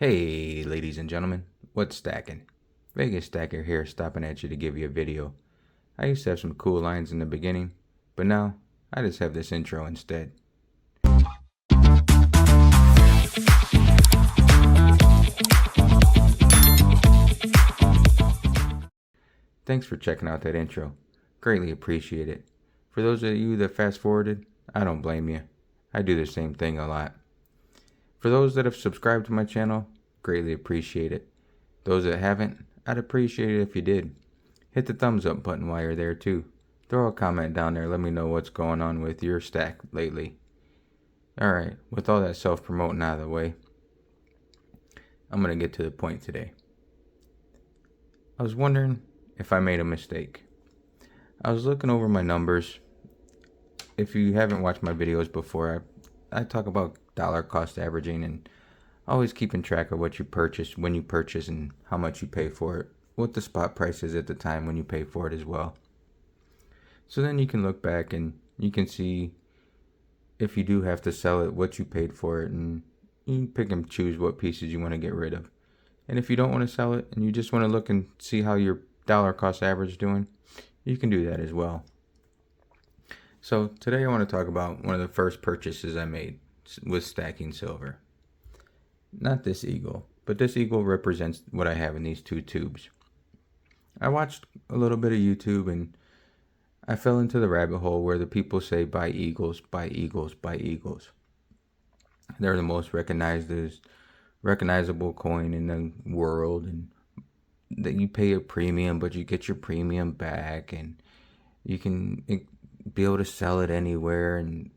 Hey, ladies and gentlemen, what's stacking? Vegasstacker here, stopping at you to give you a video. I used to have some cool lines in the beginning, but now I just have this intro instead. Thanks for checking out that intro. Greatly appreciate it. For those of you that fast forwarded, I don't blame you. I do the same thing a lot. For those that have subscribed to my channel, greatly appreciate it. Those that haven't, I'd appreciate it if you did. Hit the thumbs up button while you're there too. Throw a comment down there, let me know what's going on with your stack lately. Alright, with all that self-promoting out of the way, I'm going to get to the point today. I was wondering if I made a mistake. I was looking over my numbers. If you haven't watched my videos before, I talk about dollar cost averaging and always keeping track of what you purchase, when you purchase, and how much you pay for it. What the spot price is at the time when you pay for it as well. So then you can look back and you can see if you do have to sell it, what you paid for it, and you can pick and choose what pieces you want to get rid of. And if you don't want to sell it and you just want to look and see how your dollar cost average is doing, you can do that as well. So today I want to talk about one of the first purchases I made with stacking silver. Not this eagle, but this eagle represents what I have in these two tubes. I watched a little bit of YouTube and I fell into the rabbit hole where the people say buy eagles, buy eagles, buy eagles. They're the most recognizable coin in the world, and that you pay a premium but you get your premium back, and you can be able to sell it anywhere and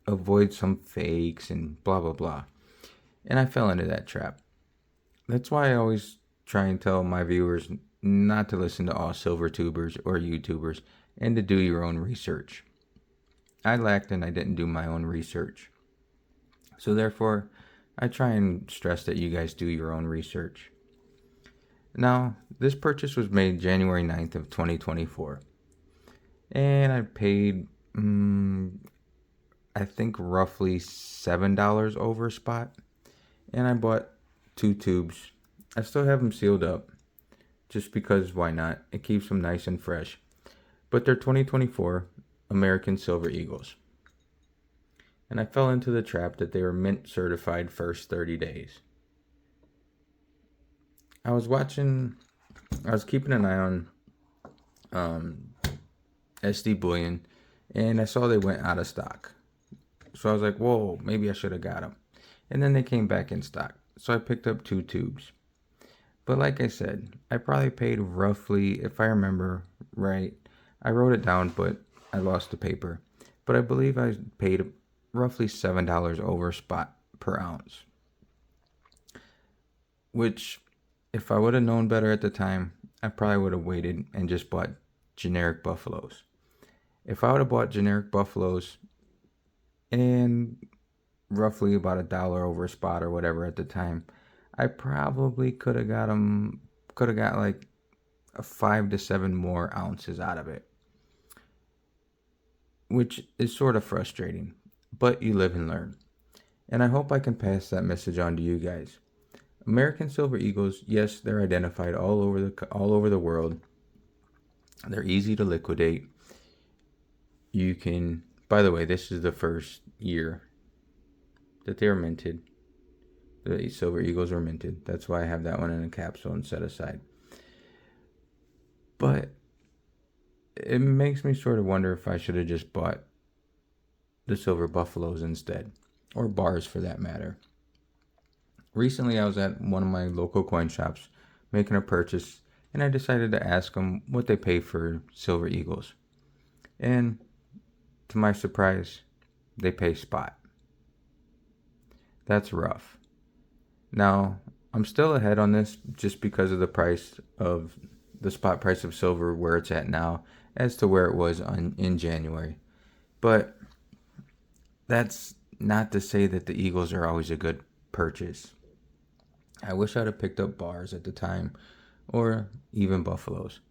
avoid some fakes and blah blah blah. And I fell into that trap. That's why I always try and tell my viewers not to listen to all silver tubers or YouTubers and to do your own research. I lacked and I didn't do my own research. So therefore, I try and stress that you guys do your own research. Now, this purchase was made January 9th of 2024. And I paid, I think roughly $7 over spot. And I bought 2 tubes. I still have them sealed up, just because why not? It keeps them nice and fresh. But they're 2024 American Silver Eagles. And I fell into the trap that they were mint certified first 30 days. I was keeping an eye on SD Bullion, and I saw they went out of stock. So I was like, whoa, maybe I should have got them. And then they came back in stock. So I picked up 2 tubes. But like I said, I probably paid roughly, if I remember right, I wrote it down, but I lost the paper. But I believe I paid roughly $7 over spot per ounce. Which, if I would have known better at the time, I probably would have waited and just bought generic buffaloes. If I would have bought generic buffaloes and roughly about $1 over spot or whatever at the time, I probably could have got like 5 to 7 more ounces out of it, which is sort of frustrating, but you live and learn. And I hope I can pass that message on to you guys. American Silver Eagles, yes, they're identified all over the world. They're easy to liquidate. You can, by the way, this is the first year that they were minted. The Silver Eagles were minted. That's why I have that one in a capsule and set aside. But it makes me sort of wonder if I should have just bought the Silver Buffaloes instead, or bars for that matter. Recently, I was at one of my local coin shops making a purchase, and I decided to ask them what they pay for Silver Eagles. And to my surprise, they pay spot. That's rough. Now, I'm still ahead on this just because of the price of the spot price of silver, where it's at now, as to where it was in January. But that's not to say that the Eagles are always a good purchase. I wish I'd have picked up bars at the time, or even buffaloes.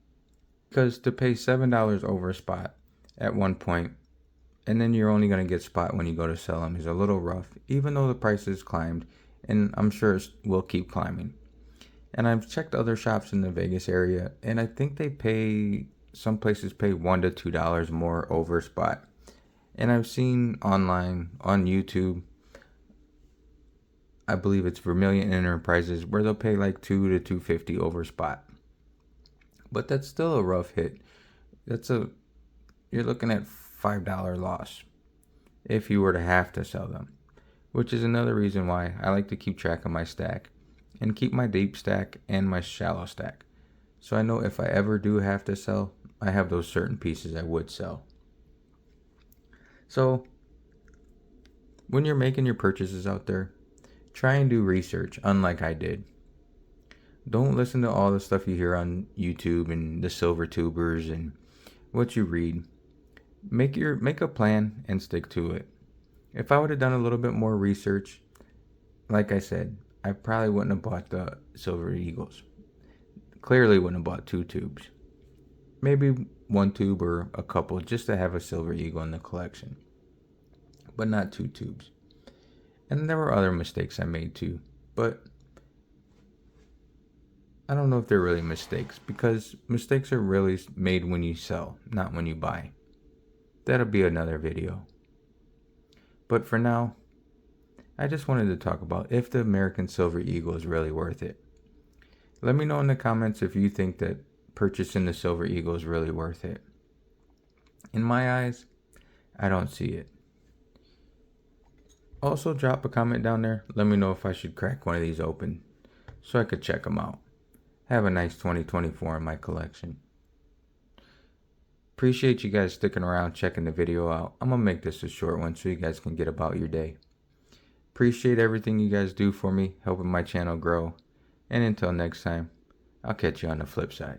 Because to pay $7 over a spot at one point, and then you're only going to get spot when you go to sell them, is a little rough, even though the prices climbed and I'm sure it will keep climbing. And I've checked other shops in the Vegas area, and I think some places pay $1 to $2 more over spot. And I've seen online on YouTube, I believe it's Vermilion Enterprises, where they'll pay like $2 to $2.50 over spot. But that's still a rough hit. You're looking at $5 loss if you were to have to sell them, which is another reason why I like to keep track of my stack and keep my deep stack and my shallow stack. So I know if I ever do have to sell, I have those certain pieces I would sell. So when you're making your purchases out there, try and do research, unlike I did. Don't listen to all the stuff you hear on YouTube and the silver tubers and what you read. Make a plan and stick to it. If I would have done a little bit more research, like I said, I probably wouldn't have bought the Silver Eagles. Clearly wouldn't have bought 2 tubes. Maybe 1 tube or a couple just to have a Silver Eagle in the collection. But not 2 tubes. And there were other mistakes I made too. But I don't know if they're really mistakes, because mistakes are really made when you sell, not when you buy. That'll be another video. But for now, I just wanted to talk about if the American Silver Eagle is really worth it. Let me know in the comments if you think that purchasing the Silver Eagle is really worth it. In my eyes, I don't see it. Also, drop a comment down there. Let me know if I should crack one of these open so I could check them out. Have a nice 2024 in my collection. Appreciate you guys sticking around, checking the video out. I'm going to make this a short one so you guys can get about your day. Appreciate everything you guys do for me, helping my channel grow. And until next time, I'll catch you on the flip side.